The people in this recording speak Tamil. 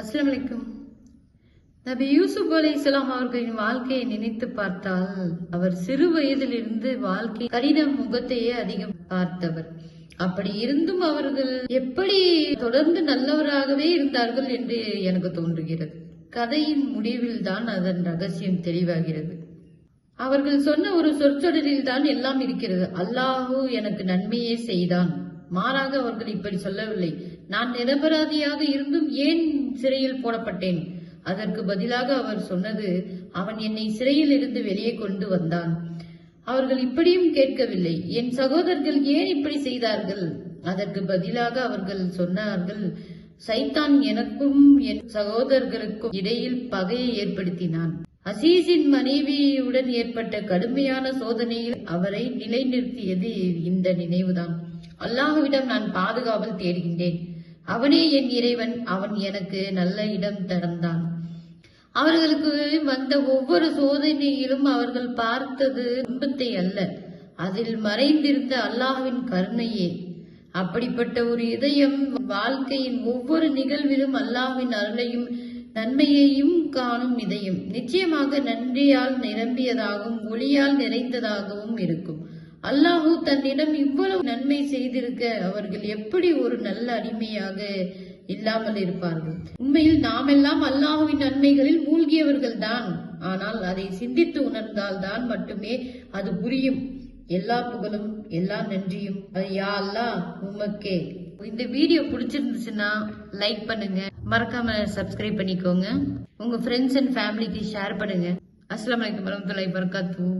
அஸ்ஸலாமு அலைக்கும். நபி யூசுப் அலைஹிஸ்ஸலாம் அவர்களின் வாழ்க்கையை நினைத்து பார்த்தால் அவர் சிறு வயதிலிருந்து வாழ்க்கை கடின முகத்தையே அதிகம் பார்த்தவர். அப்படி இருந்தும் அவர்கள் எப்படி தொடர்ந்து நல்லவராகவே இருந்தார்கள் என்று எனக்கு தோன்றுகிறது. கதையின் முடிவில் தான் அதன் ரகசியம் தெளிவாகிறது. அவர்கள் சொன்ன ஒரு சொற்சொடரில் தான் எல்லாம் இருக்கிறது. அல்லாஹு எனக்கு நன்மையே செய்தான். மாறாக அவர்கள் இப்படி சொல்லவில்லை, நான் நிரபராதியாக இருந்தும் ஏன் சிறையில் போடப்பட்டேன். அதற்கு பதிலாக அவர் சொன்னது, அவன் என்னை சிறையில் இருந்து வெளியே கொண்டு வந்தான். அவர்கள் இப்படியும் கேட்கவில்லை, என் சகோதரர்கள் ஏன் இப்படி செய்தார்கள். அதற்கு பதிலாக அவர்கள் சொன்னார்கள், சைத்தான் எனக்கும் என் சகோதரர்களுக்கும் இடையில் பகையை ஏற்படுத்தினான். அசீஸின் மனைவியுடன் ஏற்பட்ட கடுமையான சோதனையில் அவரை நிலைநிறுத்தியது இந்த நினைவுதான். அல்லாஹ்விடம் நான் பாதுகாவல் தேடுகின்றேன். அவனே என் இறைவன். அவன் எனக்கு நல்ல இடம் தந்தான். அவர்களுக்கு வந்த ஒவ்வொரு சோதனையிலும் அவர்கள் பார்த்தது துன்பத்தை அல்ல, அதில் மறைந்திருந்த அல்லாஹ்வின் கருணையே. அப்படிப்பட்ட ஒரு இதயம் வாழ்க்கையின் ஒவ்வொரு நிகழ்விலும் அல்லாஹ்வின் அருளையும் நன்மையையும் காணும் இதயம் நிச்சயமாக நன்றியால் நிரம்பியதாகவும் ஒளியால் நிறைந்ததாகவும் இருக்கும். அல்லாஹு தன்னிடம் இவ்வளவு நன்மை செய்திருக்க அவர்கள் எப்படி ஒரு நல்ல அடிமையாக இல்லாமல் இருப்பார்கள். உண்மையில் நாமெல்லாம் அல்லாஹுவின் நன்மைகளில் மூழ்கியவர்கள் தான். ஆனால் அதை சிந்தித்து உணர்ந்தால் தான் மட்டுமே அது புரியும். எல்லா புகழும் எல்லா நன்றியும் யா அல்லாஹ் உமக்கே. இந்த வீடியோ பிடிச்சிருந்துச்சுன்னா லைக் பண்ணுங்க, மறக்காம சப்ஸ்கிரைப் பண்ணிக்கோங்க, உங்க ஃப்ரெண்ட்ஸ் அண்ட் ஃபேமிலிக்கு ஷேர் பண்ணுங்க. அஸ்ஸலாமு அலைக்கும் வரஹ்மத்துல்லாஹி வபரகாத்துஹு.